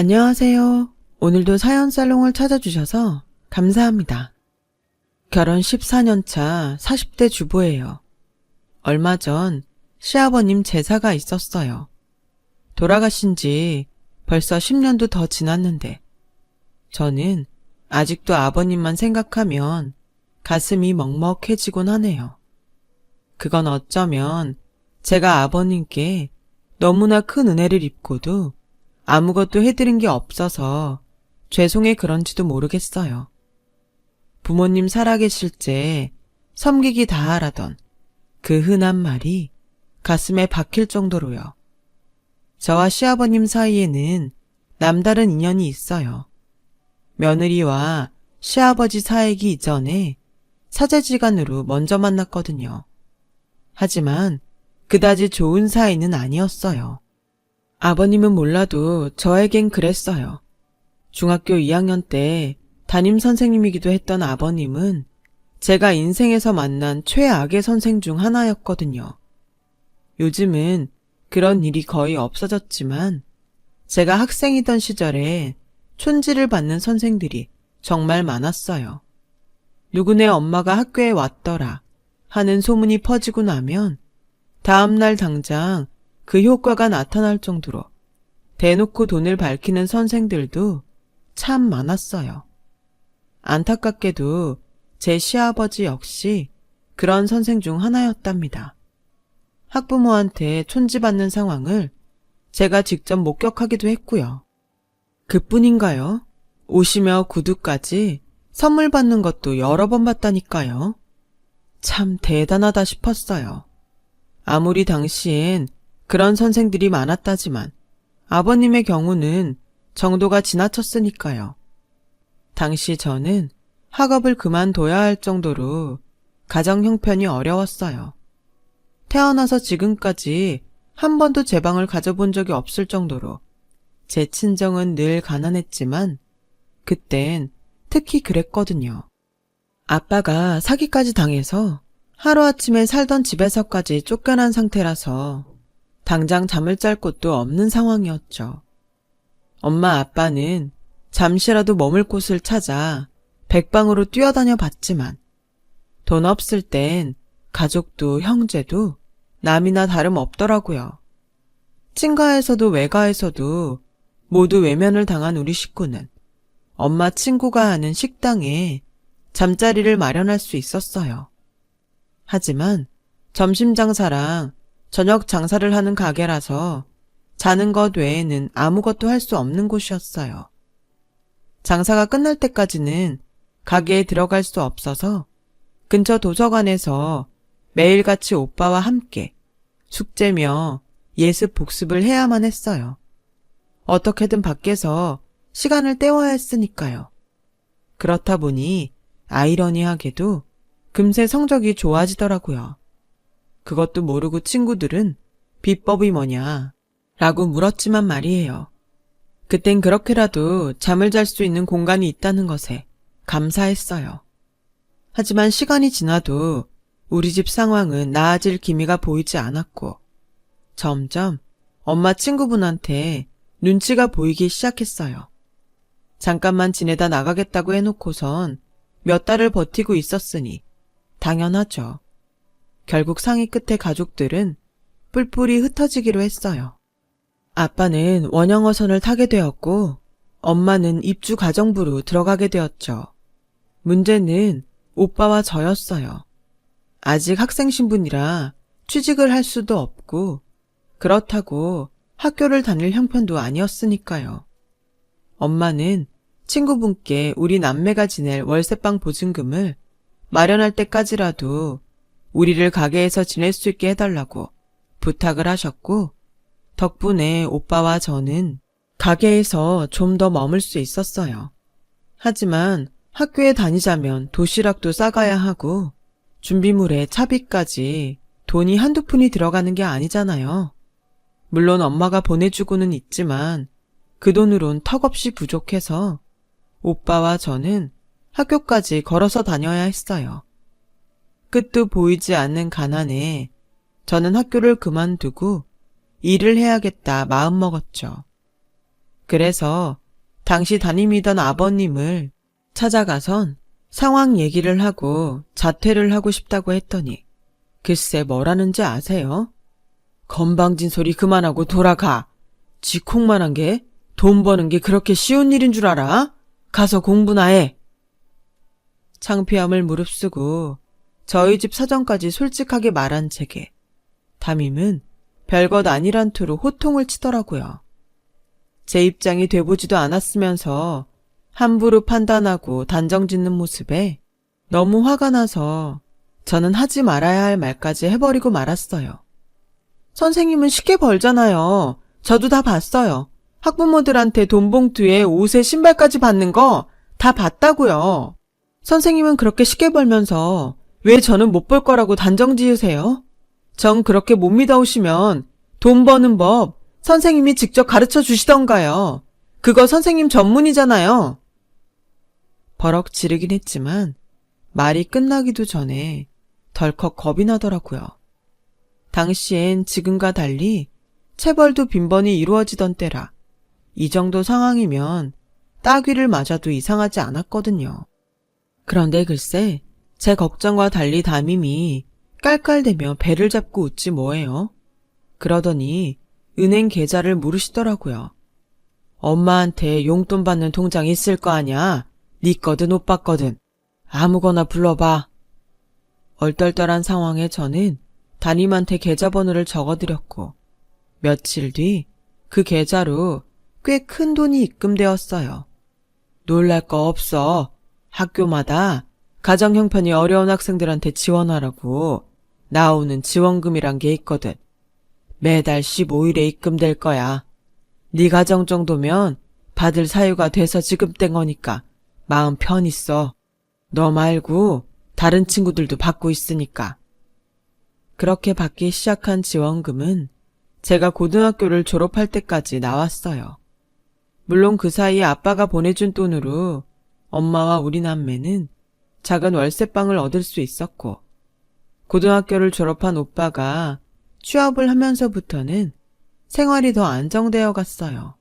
안녕하세요. 오늘도 사연 살롱을 찾아주셔서 감사합니다. 결혼 14년 차 40대 주부예요. 얼마 전 시아버님 제사가 있었어요. 돌아가신 지 벌써 10년도 더 지났는데 저는 아직도 아버님만 생각하면 가슴이 먹먹해지곤 하네요. 그건 어쩌면 제가 아버님께 너무나 큰 은혜를 입고도 아무것도 해드린 게 없어서 죄송해 그런지도 모르겠어요. 부모님 살아계실 때 섬기기 다 하라던 그 흔한 말이 가슴에 박힐 정도로요. 저와 시아버님 사이에는 남다른 인연이 있어요. 며느리와 시아버지 사이기 이전에 사제지간으로 먼저 만났거든요. 하지만 그다지 좋은 사이는 아니었어요. 아버님은 몰라도 저에겐 그랬어요. 중학교 2학년 때 담임 선생님이기도 했던 아버님은 제가 인생에서 만난 최악의 선생 중 하나였거든요. 요즘은 그런 일이 거의 없어졌지만 제가 학생이던 시절에 촌지를 받는 선생들이 정말 많았어요. 누구네 엄마가 학교에 왔더라 하는 소문이 퍼지고 나면 다음날 당장 그 효과가 나타날 정도로 대놓고 돈을 밝히는 선생들도 참 많았어요. 안타깝게도 제 시아버지 역시 그런 선생 중 하나였답니다. 학부모한테 촌지받는 상황을 제가 직접 목격하기도 했고요. 그뿐인가요? 옷이며 구두까지 선물 받는 것도 여러 번 봤다니까요. 참 대단하다 싶었어요. 아무리 당시엔 그런 선생들이 많았다지만 아버님의 경우는 정도가 지나쳤으니까요. 당시 저는 학업을 그만둬야 할 정도로 가정 형편이 어려웠어요. 태어나서 지금까지 한 번도 제 방을 가져본 적이 없을 정도로 제 친정은 늘 가난했지만 그땐 특히 그랬거든요. 아빠가 사기까지 당해서 하루아침에 살던 집에서까지 쫓겨난 상태라서 당장 잠을 잘 곳도 없는 상황이었죠. 엄마 아빠는 잠시라도 머물 곳을 찾아 백방으로 뛰어다녀 봤지만 돈 없을 땐 가족도 형제도 남이나 다름없더라고요. 친가에서도 외가에서도 모두 외면을 당한 우리 식구는 엄마 친구가 하는 식당에 잠자리를 마련할 수 있었어요. 하지만 점심 장사랑 저녁 장사를 하는 가게라서 자는 것 외에는 아무것도 할 수 없는 곳이었어요. 장사가 끝날 때까지는 가게에 들어갈 수 없어서 근처 도서관에서 매일같이 오빠와 함께 숙제며 예습 복습을 해야만 했어요. 어떻게든 밖에서 시간을 때워야 했으니까요. 그렇다 보니 아이러니하게도 금세 성적이 좋아지더라고요. 그것도 모르고 친구들은 비법이 뭐냐 라고 물었지만 말이에요. 그땐 그렇게라도 잠을 잘 수 있는 공간이 있다는 것에 감사했어요. 하지만 시간이 지나도 우리 집 상황은 나아질 기미가 보이지 않았고 점점 엄마 친구분한테 눈치가 보이기 시작했어요. 잠깐만 지내다 나가겠다고 해놓고선 몇 달을 버티고 있었으니 당연하죠. 결국 상의 끝에 가족들은 뿔뿔이 흩어지기로 했어요. 아빠는 원형어선을 타게 되었고 엄마는 입주 가정부로 들어가게 되었죠. 문제는 오빠와 저였어요. 아직 학생 신분이라 취직을 할 수도 없고 그렇다고 학교를 다닐 형편도 아니었으니까요. 엄마는 친구분께 우리 남매가 지낼 월세방 보증금을 마련할 때까지라도 우리를 가게에서 지낼 수 있게 해달라고 부탁을 하셨고 덕분에 오빠와 저는 가게에서 좀 더 머물 수 있었어요. 하지만 학교에 다니자면 도시락도 싸가야 하고 준비물에 차비까지 돈이 한두 푼이 들어가는 게 아니잖아요. 물론 엄마가 보내주고는 있지만 그 돈으론 턱없이 부족해서 오빠와 저는 학교까지 걸어서 다녀야 했어요. 끝도 보이지 않는 가난에 저는 학교를 그만두고 일을 해야겠다 마음먹었죠. 그래서 당시 담임이던 아버님을 찾아가선 상황 얘기를 하고 자퇴를 하고 싶다고 했더니 글쎄 뭐라는지 아세요? 건방진 소리 그만하고 돌아가. 쥐콩만한 게 돈 버는 게 그렇게 쉬운 일인 줄 알아? 가서 공부나 해. 창피함을 무릅쓰고 저희 집 사정까지 솔직하게 말한 제게 담임은 별것 아니란 투로 호통을 치더라고요. 제 입장이 돼보지도 않았으면서 함부로 판단하고 단정짓는 모습에 너무 화가 나서 저는 하지 말아야 할 말까지 해버리고 말았어요. 선생님은 쉽게 벌잖아요. 저도 다 봤어요. 학부모들한테 돈 봉투에 옷에 신발까지 받는 거 다 봤다고요. 선생님은 그렇게 쉽게 벌면서 왜 저는 못 벌 거라고 단정 지으세요? 전 그렇게 못 믿어오시면 돈 버는 법 선생님이 직접 가르쳐 주시던가요. 그거 선생님 전문이잖아요. 버럭 지르긴 했지만 말이 끝나기도 전에 덜컥 겁이 나더라고요. 당시엔 지금과 달리 체벌도 빈번히 이루어지던 때라 이 정도 상황이면 따귀를 맞아도 이상하지 않았거든요. 그런데 글쎄 제 걱정과 달리 담임이 깔깔대며 배를 잡고 웃지 뭐예요. 그러더니 은행 계좌를 물으시더라고요. 엄마한테 용돈 받는 통장 있을 거 아냐? 네 거든 오빠 거든 아무거나 불러봐. 얼떨떨한 상황에 저는 담임한테 계좌번호를 적어드렸고 며칠 뒤 그 계좌로 꽤 큰 돈이 입금되었어요. 놀랄 거 없어. 학교마다 가정 형편이 어려운 학생들한테 지원하라고 나오는 지원금이란 게 있거든. 매달 15일에 입금될 거야. 네 가정 정도면 받을 사유가 돼서 지급된 거니까 마음 편히 써. 너 말고 다른 친구들도 받고 있으니까. 그렇게 받기 시작한 지원금은 제가 고등학교를 졸업할 때까지 나왔어요. 물론 그 사이에 아빠가 보내준 돈으로 엄마와 우리 남매는 작은 월세방을 얻을 수 있었고 고등학교를 졸업한 오빠가 취업을 하면서부터는 생활이 더 안정되어 갔어요.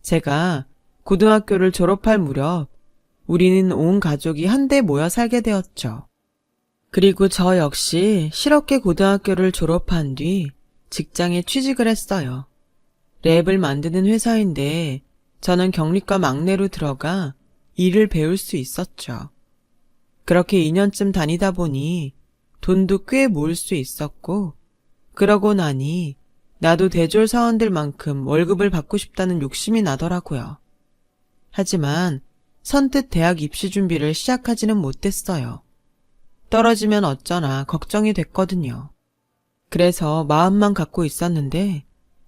제가 고등학교를 졸업할 무렵 우리는 온 가족이 한데 모여 살게 되었죠. 그리고 저 역시 실업계 고등학교를 졸업한 뒤 직장에 취직을 했어요. 랩을 만드는 회사인데 저는 격리과 막내로 들어가 일을 배울 수 있었죠. 그렇게 2년쯤 다니다 보니 돈도 꽤 모을 수 있었고 그러고 나니 나도 대졸 사원들만큼 월급을 받고 싶다는 욕심이 나더라고요. 하지만 선뜻 대학 입시 준비를 시작하지는 못했어요. 떨어지면 어쩌나 걱정이 됐거든요. 그래서 마음만 갖고 있었는데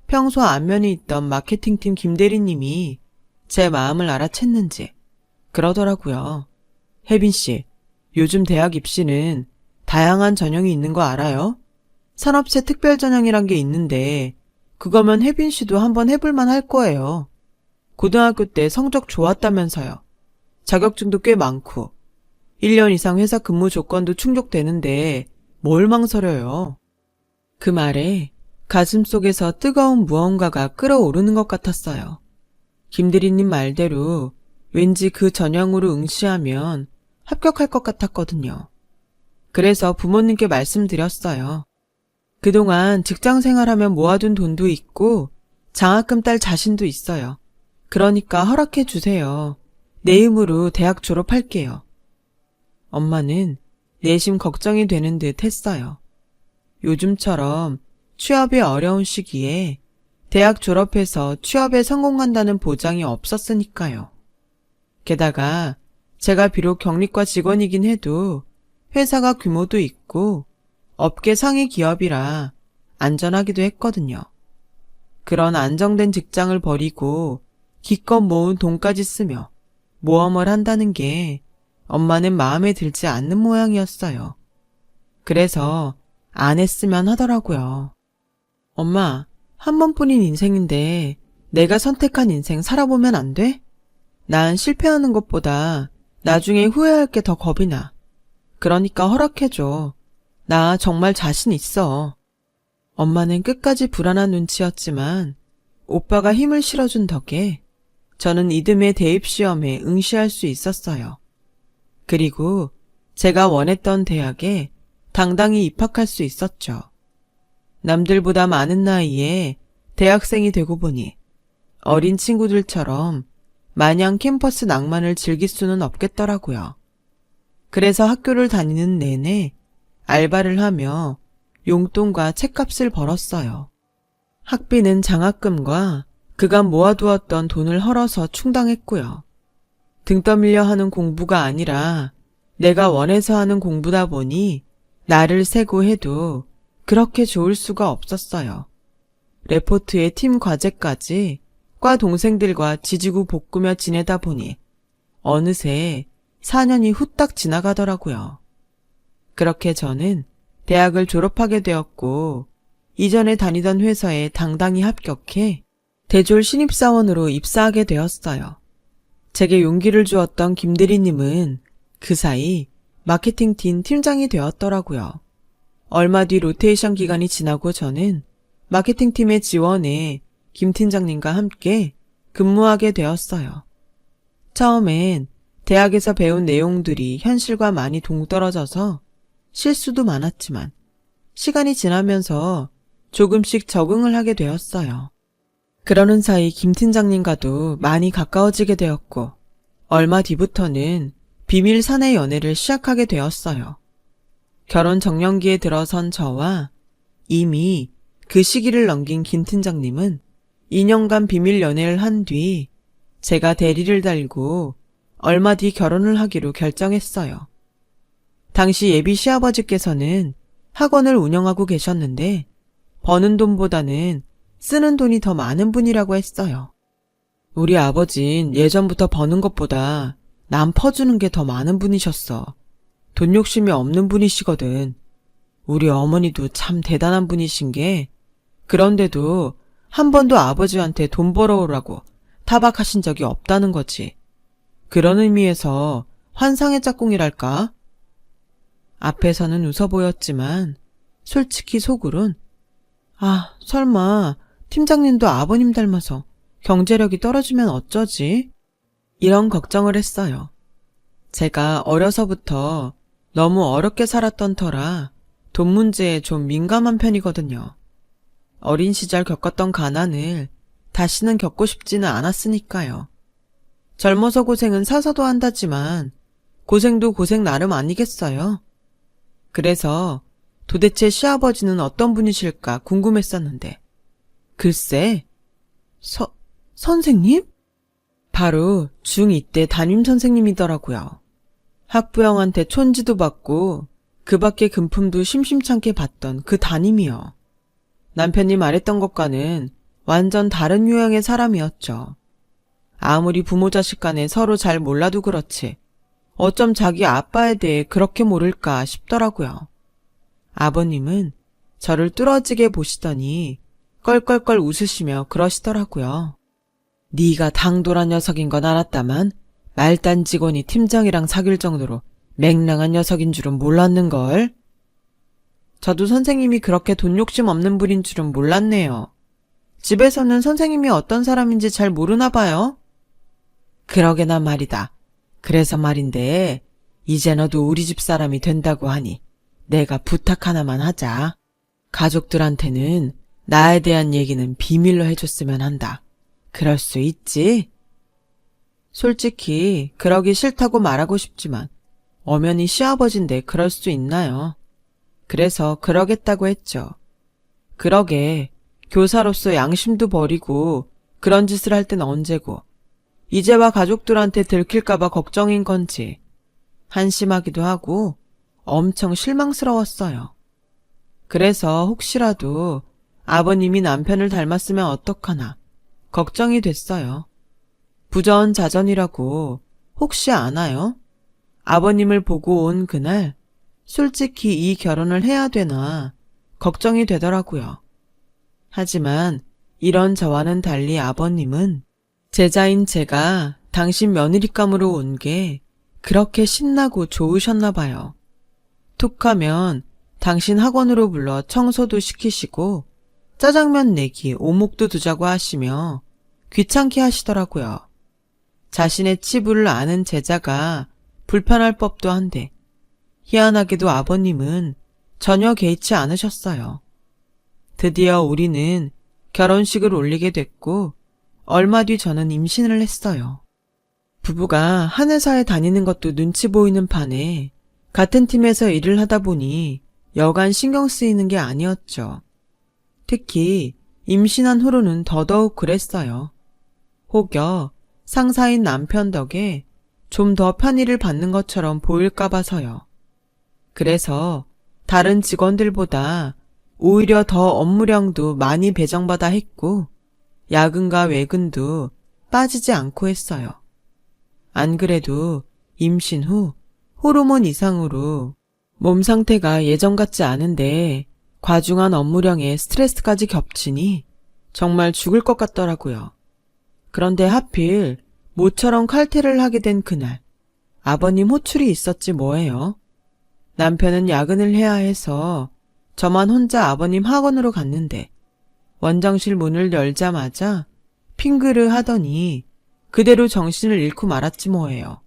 평소 안면이 있던 마케팅팀 김대리님이 제 마음을 알아챘는지 그러더라고요. 혜빈씨, 요즘 대학 입시는 다양한 전형이 있는 거 알아요? 산업체 특별 전형이란 게 있는데 그거면 혜빈씨도 한번 해볼만 할 거예요. 고등학교 때 성적 좋았다면서요. 자격증도 꽤 많고 1년 이상 회사 근무 조건도 충족되는데 뭘 망설여요. 그 말에 가슴속에서 뜨거운 무언가가 끓어오르는 것 같았어요. 김대리님 말대로 왠지 그 전형으로 응시하면 합격할 것 같았거든요. 그래서 부모님께 말씀드렸어요. 그동안 직장 생활하면 모아둔 돈도 있고 장학금 딸 자신도 있어요. 그러니까 허락해 주세요. 내 힘으로 대학 졸업할게요. 엄마는 내심 걱정이 되는 듯 했어요. 요즘처럼 취업이 어려운 시기에 대학 졸업해서 취업에 성공한다는 보장이 없었으니까요. 게다가 제가 비록 격리과 직원이긴 해도 회사가 규모도 있고 업계 상위 기업이라 안전하기도 했거든요. 그런 안정된 직장을 버리고 기껏 모은 돈까지 쓰며 모험을 한다는 게 엄마는 마음에 들지 않는 모양이었어요. 그래서 안 했으면 하더라고요. 엄마, 한 번뿐인 인생인데 내가 선택한 인생 살아보면 안 돼? 난 실패하는 것보다 나중에 후회할 게 더 겁이 나. 그러니까 허락해줘. 나 정말 자신 있어. 엄마는 끝까지 불안한 눈치였지만 오빠가 힘을 실어준 덕에 저는 이듬해 대입시험에 응시할 수 있었어요. 그리고 제가 원했던 대학에 당당히 입학할 수 있었죠. 남들보다 많은 나이에 대학생이 되고 보니 어린 친구들처럼 마냥 캠퍼스 낭만을 즐길 수는 없겠더라고요. 그래서 학교를 다니는 내내 알바를 하며 용돈과 책값을 벌었어요. 학비는 장학금과 그간 모아두었던 돈을 헐어서 충당했고요. 등 떠밀려 하는 공부가 아니라 내가 원해서 하는 공부다 보니 나를 세고 해도 그렇게 좋을 수가 없었어요. 레포트에 팀 과제까지 과 동생들과 지지고 볶으며 지내다 보니 어느새 4년이 후딱 지나가더라고요. 그렇게 저는 대학을 졸업하게 되었고 이전에 다니던 회사에 당당히 합격해 대졸 신입사원으로 입사하게 되었어요. 제게 용기를 주었던 김대리님은 그 사이 마케팅팀 팀장이 되었더라고요. 얼마 뒤 로테이션 기간이 지나고 저는 마케팅팀의 지원에 김 팀장님과 함께 근무하게 되었어요. 처음엔 대학에서 배운 내용들이 현실과 많이 동떨어져서 실수도 많았지만 시간이 지나면서 조금씩 적응을 하게 되었어요. 그러는 사이 김 팀장님과도 많이 가까워지게 되었고 얼마 뒤부터는 비밀 사내 연애를 시작하게 되었어요. 결혼 정년기에 들어선 저와 이미 그 시기를 넘긴 김 팀장님은 2년간 비밀 연애를 한 뒤 제가 대리를 달고 얼마 뒤 결혼을 하기로 결정했어요. 당시 예비 시아버지께서는 학원을 운영하고 계셨는데 버는 돈보다는 쓰는 돈이 더 많은 분이라고 했어요. 우리 아버진 예전부터 버는 것보다 남 퍼주는 게 더 많은 분이셨어. 돈 욕심이 없는 분이시거든. 우리 어머니도 참 대단한 분이신 게 그런데도 한 번도 아버지한테 돈 벌어오라고 타박하신 적이 없다는 거지. 그런 의미에서 환상의 짝꿍이랄까? 앞에서는 웃어 보였지만 솔직히 속으론 아, 설마 팀장님도 아버님 닮아서 경제력이 떨어지면 어쩌지? 이런 걱정을 했어요. 제가 어려서부터 너무 어렵게 살았던 터라 돈 문제에 좀 민감한 편이거든요. 어린 시절 겪었던 가난을 다시는 겪고 싶지는 않았으니까요. 젊어서 고생은 사서도 한다지만 고생도 고생 나름 아니겠어요? 그래서 도대체 시아버지는 어떤 분이실까 궁금했었는데 글쎄, 선생님? 바로 중2 때 담임 선생님이더라고요. 학부형한테 촌지도 받고 그 밖에 금품도 심심찮게 받던 그 담임이요. 남편이 말했던 것과는 완전 다른 유형의 사람이었죠. 아무리 부모 자식 간에 서로 잘 몰라도 그렇지 어쩜 자기 아빠에 대해 그렇게 모를까 싶더라고요. 아버님은 저를 뚫어지게 보시더니 껄껄껄 웃으시며 그러시더라고요. 네가 당돌한 녀석인 건 알았다만 말단 직원이 팀장이랑 사귈 정도로 맹랑한 녀석인 줄은 몰랐는걸. 저도 선생님이 그렇게 돈 욕심 없는 분인 줄은 몰랐네요. 집에서는 선생님이 어떤 사람인지 잘 모르나 봐요. 그러게나 말이다. 그래서 말인데 이제 너도 우리 집 사람이 된다고 하니 내가 부탁 하나만 하자. 가족들한테는 나에 대한 얘기는 비밀로 해줬으면 한다. 그럴 수 있지? 솔직히 그러기 싫다고 말하고 싶지만 엄연히 시아버지인데 그럴 수 있나요? 그래서 그러겠다고 했죠. 그러게 교사로서 양심도 버리고 그런 짓을 할 땐 언제고 이제와 가족들한테 들킬까봐 걱정인 건지 한심하기도 하고 엄청 실망스러웠어요. 그래서 혹시라도 아버님이 남편을 닮았으면 어떡하나 걱정이 됐어요. 부전자전이라고 혹시 아나요? 아버님을 보고 온 그날 솔직히 이 결혼을 해야 되나 걱정이 되더라고요. 하지만 이런 저와는 달리 아버님은 제자인 제가 당신 며느리감으로 온 게 그렇게 신나고 좋으셨나 봐요. 툭하면 당신 학원으로 불러 청소도 시키시고 짜장면 내기 오목도 두자고 하시며 귀찮게 하시더라고요. 자신의 치부를 아는 제자가 불편할 법도 한데 희한하게도 아버님은 전혀 개의치 않으셨어요. 드디어 우리는 결혼식을 올리게 됐고 얼마 뒤 저는 임신을 했어요. 부부가 한 회사에 다니는 것도 눈치 보이는 판에 같은 팀에서 일을 하다 보니 여간 신경 쓰이는 게 아니었죠. 특히 임신한 후로는 더더욱 그랬어요. 혹여 상사인 남편 덕에 좀 더 편의를 받는 것처럼 보일까 봐서요. 그래서 다른 직원들보다 오히려 더 업무량도 많이 배정받아 했고 야근과 외근도 빠지지 않고 했어요. 안 그래도 임신 후 호르몬 이상으로 몸 상태가 예전 같지 않은데 과중한 업무량에 스트레스까지 겹치니 정말 죽을 것 같더라고요. 그런데 하필 모처럼 칼퇴를 하게 된 그날 아버님 호출이 있었지 뭐예요. 남편은 야근을 해야 해서 저만 혼자 아버님 학원으로 갔는데 원장실 문을 열자마자 핑그르 하더니 그대로 정신을 잃고 말았지 뭐예요.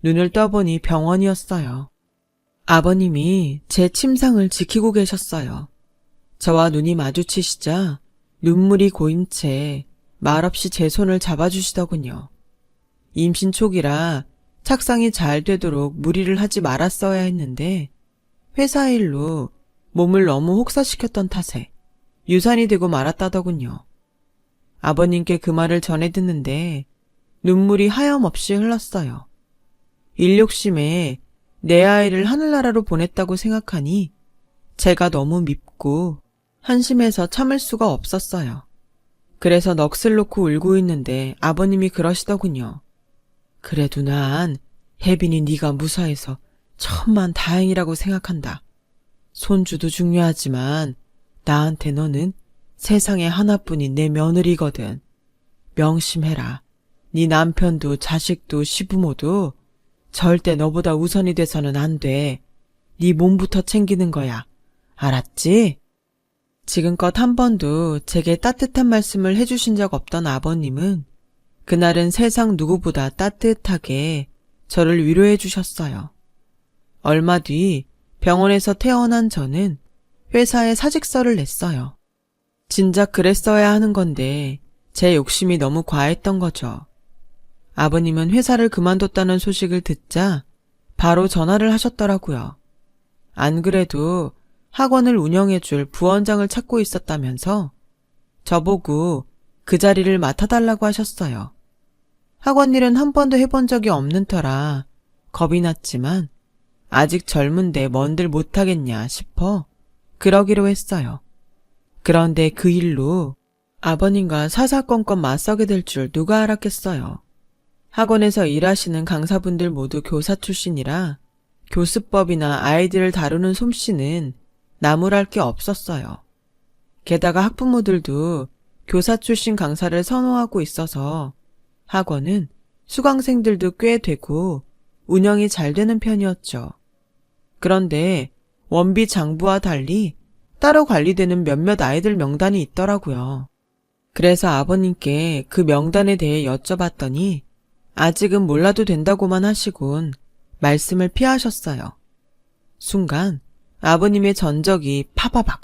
눈을 떠보니 병원이었어요. 아버님이 제 침상을 지키고 계셨어요. 저와 눈이 마주치시자 눈물이 고인 채 말없이 제 손을 잡아주시더군요. 임신 초기라 착상이 잘 되도록 무리를 하지 말았어야 했는데 회사 일로 몸을 너무 혹사시켰던 탓에 유산이 되고 말았다더군요. 아버님께 그 말을 전해 듣는데 눈물이 하염없이 흘렀어요. 일욕심에 내 아이를 하늘나라로 보냈다고 생각하니 제가 너무 밉고 한심해서 참을 수가 없었어요. 그래서 넋을 놓고 울고 있는데 아버님이 그러시더군요. 그래도 난 혜빈이 네가 무사해서 천만 다행이라고 생각한다. 손주도 중요하지만 나한테 너는 세상에 하나뿐인 내 며느리거든. 명심해라. 네 남편도 자식도 시부모도 절대 너보다 우선이 돼서는 안 돼. 네 몸부터 챙기는 거야. 알았지? 지금껏 한 번도 제게 따뜻한 말씀을 해주신 적 없던 아버님은 그날은 세상 누구보다 따뜻하게 저를 위로해 주셨어요. 얼마 뒤 병원에서 퇴원한 저는 회사에 사직서를 냈어요. 진작 그랬어야 하는 건데 제 욕심이 너무 과했던 거죠. 아버님은 회사를 그만뒀다는 소식을 듣자 바로 전화를 하셨더라고요. 안 그래도 학원을 운영해줄 부원장을 찾고 있었다면서 저보고 그 자리를 맡아달라고 하셨어요. 학원 일은 한 번도 해본 적이 없는 터라 겁이 났지만 아직 젊은데 뭔들 못하겠냐 싶어 그러기로 했어요. 그런데 그 일로 아버님과 사사건건 맞서게 될 줄 누가 알았겠어요. 학원에서 일하시는 강사분들 모두 교사 출신이라 교수법이나 아이들을 다루는 솜씨는 나무랄 게 없었어요. 게다가 학부모들도 교사 출신 강사를 선호하고 있어서 학원은 수강생들도 꽤 되고 운영이 잘 되는 편이었죠. 그런데 원비 장부와 달리 따로 관리되는 몇몇 아이들 명단이 있더라고요. 그래서 아버님께 그 명단에 대해 여쭤봤더니 아직은 몰라도 된다고만 하시곤 말씀을 피하셨어요. 순간 아버님의 전적이 파바박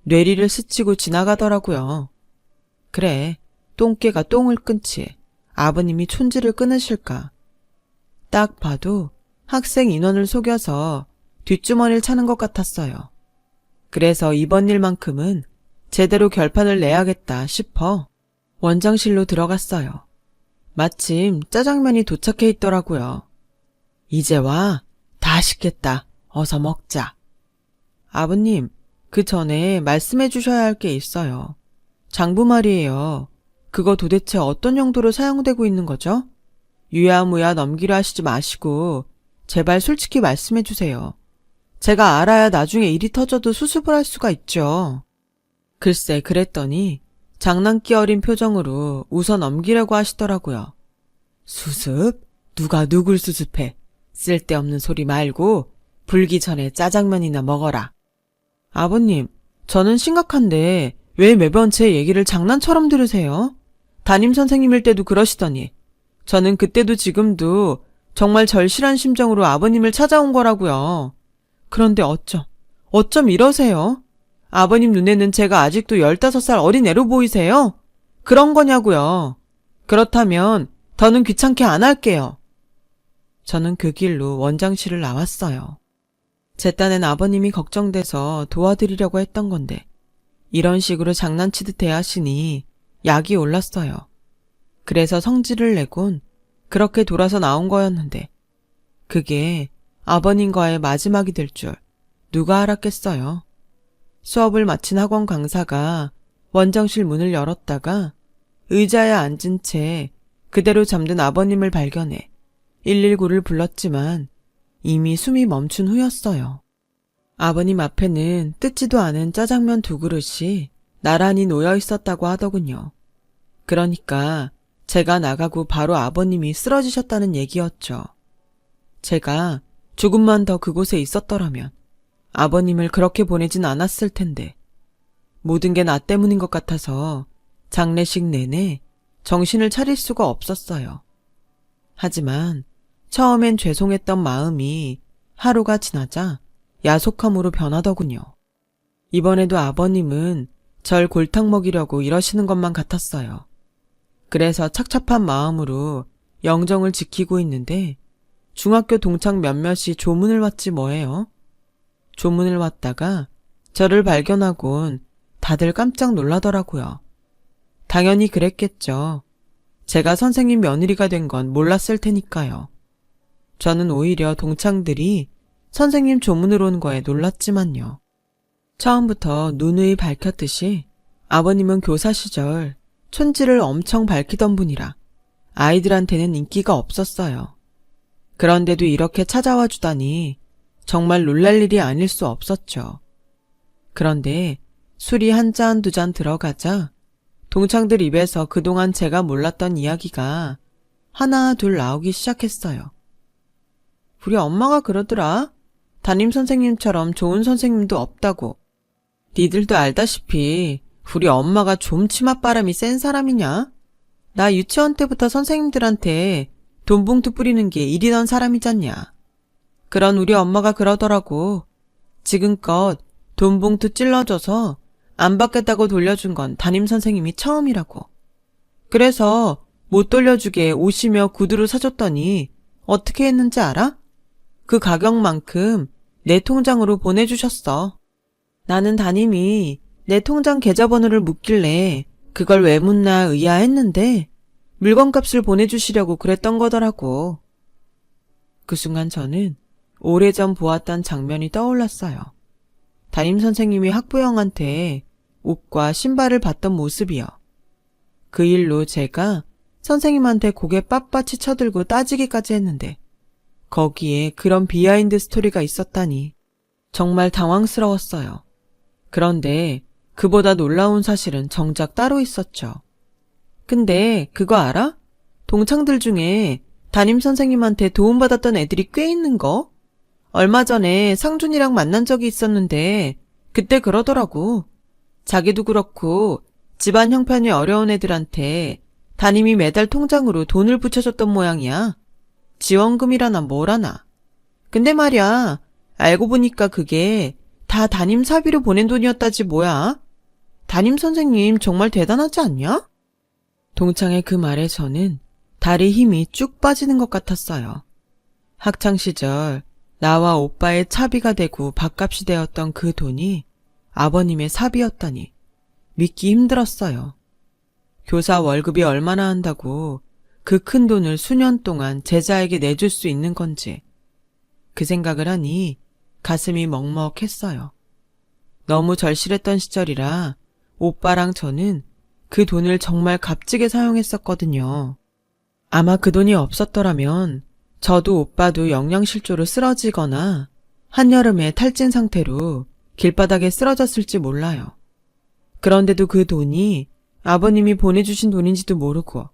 뇌리를 스치고 지나가더라고요. 그래, 똥개가 똥을 끊지 아버님이 촌지를 끊으실까. 딱 봐도 학생 인원을 속여서 뒷주머니를 차는 것 같았어요. 그래서 이번 일만큼은 제대로 결판을 내야겠다 싶어 원장실로 들어갔어요. 마침 짜장면이 도착해 있더라고요. 이제 와. 다 식겠다. 어서 먹자. 아버님, 그 전에 말씀해 주셔야 할 게 있어요. 장부 말이에요. 그거 도대체 어떤 용도로 사용되고 있는 거죠? 유야무야 넘기려 하시지 마시고 제발 솔직히 말씀해 주세요. 제가 알아야 나중에 일이 터져도 수습을 할 수가 있죠. 글쎄 그랬더니 장난기 어린 표정으로 웃어 넘기려고 하시더라고요. 수습? 누가 누굴 수습해? 쓸데없는 소리 말고 불기 전에 짜장면이나 먹어라. 아버님, 저는 심각한데 왜 매번 제 얘기를 장난처럼 들으세요? 담임 선생님일 때도 그러시더니 저는 그때도 지금도 정말 절실한 심정으로 아버님을 찾아온 거라고요. 그런데 어쩜 이러세요? 아버님 눈에는 제가 아직도 15살 어린 애로 보이세요? 그런 거냐고요. 그렇다면 더는 귀찮게 안 할게요. 저는 그 길로 원장실을 나왔어요. 제 딴엔 아버님이 걱정돼서 도와드리려고 했던 건데 이런 식으로 장난치듯 대하시니 약이 올랐어요. 그래서 성질을 내곤 그렇게 돌아서 나온 거였는데 그게 아버님과의 마지막이 될 줄 누가 알았겠어요. 수업을 마친 학원 강사가 원장실 문을 열었다가 의자에 앉은 채 그대로 잠든 아버님을 발견해 119를 불렀지만 이미 숨이 멈춘 후였어요. 아버님 앞에는 뜯지도 않은 짜장면 2그릇이 나란히 놓여 있었다고 하더군요. 그러니까 제가 나가고 바로 아버님이 쓰러지셨다는 얘기였죠. 제가 조금만 더 그곳에 있었더라면 아버님을 그렇게 보내진 않았을 텐데 모든 게 나 때문인 것 같아서 장례식 내내 정신을 차릴 수가 없었어요. 하지만 처음엔 죄송했던 마음이 하루가 지나자 야속함으로 변하더군요. 이번에도 아버님은 절 골탕 먹이려고 이러시는 것만 같았어요. 그래서 착잡한 마음으로 영정을 지키고 있는데 중학교 동창 몇몇이 조문을 왔지 뭐예요. 조문을 왔다가 저를 발견하곤 다들 깜짝 놀라더라고요. 당연히 그랬겠죠. 제가 선생님 며느리가 된 건 몰랐을 테니까요. 저는 오히려 동창들이 선생님 조문을 온 거에 놀랐지만요. 처음부터 누누이 밝혔듯이 아버님은 교사 시절 촌지를 엄청 밝히던 분이라 아이들한테는 인기가 없었어요. 그런데도 이렇게 찾아와 주다니 정말 놀랄 일이 아닐 수 없었죠. 그런데 술이 한 잔, 2잔 들어가자 동창들 입에서 그동안 제가 몰랐던 이야기가 하나 둘 나오기 시작했어요. 우리 엄마가 그러더라. 담임 선생님처럼 좋은 선생님도 없다고. 니들도 알다시피 우리 엄마가 좀 치맛바람이 센 사람이냐? 나 유치원 때부터 선생님들한테 돈 봉투 뿌리는 게 일이던 사람이잖냐. 그런 우리 엄마가 그러더라고. 지금껏 돈 봉투 찔러줘서 안 받겠다고 돌려준 건 담임 선생님이 처음이라고. 그래서 못 돌려주게 옷이며 구두를 사줬더니 어떻게 했는지 알아? 그 가격만큼 내 통장으로 보내주셨어. 나는 담임이 내 통장 계좌번호를 묻길래 그걸 왜 묻나 의아했는데 물건값을 보내주시려고 그랬던 거더라고. 그 순간 저는 오래전 보았던 장면이 떠올랐어요. 담임 선생님이 학부형한테 옷과 신발을 받던 모습이요. 그 일로 제가 선생님한테 고개 빳빳이 쳐들고 따지기까지 했는데 거기에 그런 비하인드 스토리가 있었다니 정말 당황스러웠어요. 그런데 그보다 놀라운 사실은 정작 따로 있었죠. 근데 그거 알아? 동창들 중에 담임 선생님한테 도움받았던 애들이 꽤 있는 거? 얼마 전에 상준이랑 만난 적이 있었는데 그때 그러더라고. 자기도 그렇고 집안 형편이 어려운 애들한테 담임이 매달 통장으로 돈을 붙여줬던 모양이야. 지원금이라나 뭐라나. 근데 말이야, 알고 보니까 그게 다 담임 사비로 보낸 돈이었다지 뭐야. 담임 선생님 정말 대단하지 않냐? 동창의 그 말에서는 다리 힘이 쭉 빠지는 것 같았어요. 학창시절 나와 오빠의 차비가 되고 밥값이 되었던 그 돈이 아버님의 사비였다니 믿기 힘들었어요. 교사 월급이 얼마나 한다고 그 큰 돈을 수년 동안 제자에게 내줄 수 있는 건지 그 생각을 하니 가슴이 먹먹했어요. 너무 절실했던 시절이라 오빠랑 저는 그 돈을 정말 값지게 사용했었거든요. 아마 그 돈이 없었더라면 저도 오빠도 영양실조로 쓰러지거나 한여름에 탈진 상태로 길바닥에 쓰러졌을지 몰라요. 그런데도 그 돈이 아버님이 보내주신 돈인지도 모르고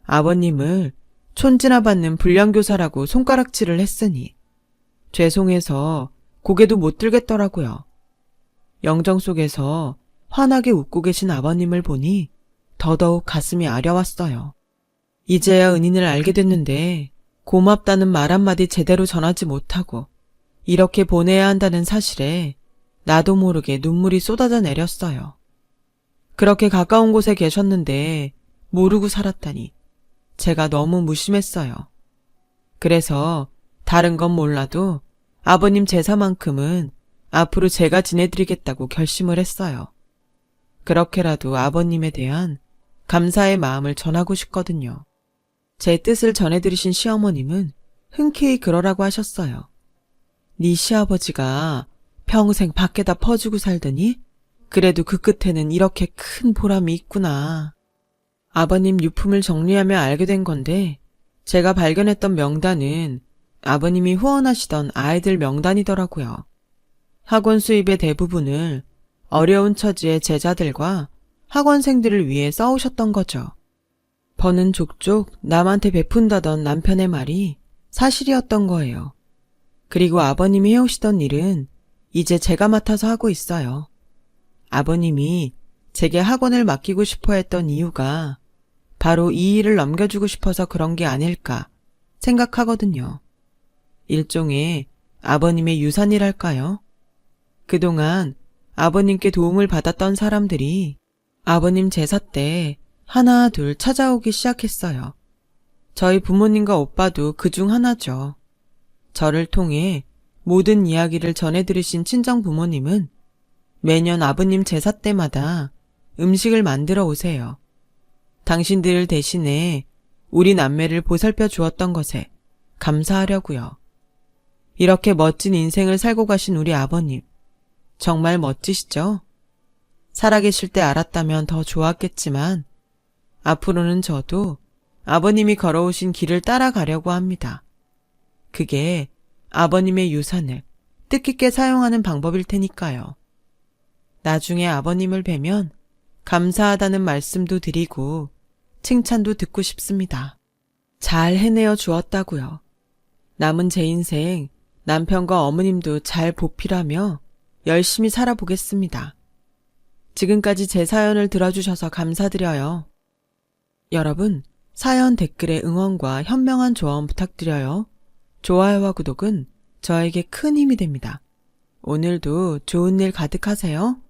아버님을 촌지나 받는 불량교사라고 손가락질을 했으니 죄송해서 고개도 못 들겠더라고요. 영정 속에서 환하게 웃고 계신 아버님을 보니 더더욱 가슴이 아려왔어요. 이제야 은인을 알게 됐는데 고맙다는 말 한마디 제대로 전하지 못하고 이렇게 보내야 한다는 사실에 나도 모르게 눈물이 쏟아져 내렸어요. 그렇게 가까운 곳에 계셨는데 모르고 살았다니 제가 너무 무심했어요. 그래서 다른 건 몰라도 아버님 제사만큼은 앞으로 제가 지내드리겠다고 결심을 했어요. 그렇게라도 아버님에 대한 감사의 마음을 전하고 싶거든요. 제 뜻을 전해드리신 시어머님은 흔쾌히 그러라고 하셨어요. 네 시아버지가 평생 밖에다 퍼주고 살더니 그래도 그 끝에는 이렇게 큰 보람이 있구나. 아버님 유품을 정리하며 알게 된 건데 제가 발견했던 명단은 아버님이 후원하시던 아이들 명단이더라고요. 학원 수입의 대부분을 어려운 처지의 제자들과 학원생들을 위해 써오셨던 거죠. 버는 족족 남한테 베푼다던 남편의 말이 사실이었던 거예요. 그리고 아버님이 해오시던 일은 이제 제가 맡아서 하고 있어요. 아버님이 제게 학원을 맡기고 싶어 했던 이유가 바로 이 일을 넘겨주고 싶어서 그런 게 아닐까 생각하거든요. 일종의 아버님의 유산이랄까요? 그동안 아버님께 도움을 받았던 사람들이 아버님 제사 때 하나 둘 찾아오기 시작했어요. 저희 부모님과 오빠도 그중 하나죠. 저를 통해 모든 이야기를 전해들으신 친정 부모님은 매년 아버님 제사 때마다 음식을 만들어 오세요. 당신들 대신에 우리 남매를 보살펴 주었던 것에 감사하려고요. 이렇게 멋진 인생을 살고 가신 우리 아버님, 정말 멋지시죠? 살아계실 때 알았다면 더 좋았겠지만 앞으로는 저도 아버님이 걸어오신 길을 따라가려고 합니다. 그게 아버님의 유산을 뜻깊게 사용하는 방법일 테니까요. 나중에 아버님을 뵈면 감사하다는 말씀도 드리고 칭찬도 듣고 싶습니다. 잘 해내어 주었다고요. 남은 제 인생 남편과 어머님도 잘 보필하며 열심히 살아보겠습니다. 지금까지 제 사연을 들어주셔서 감사드려요. 여러분, 사연 댓글에 응원과 현명한 조언 부탁드려요. 좋아요와 구독은 저에게 큰 힘이 됩니다. 오늘도 좋은 일 가득하세요.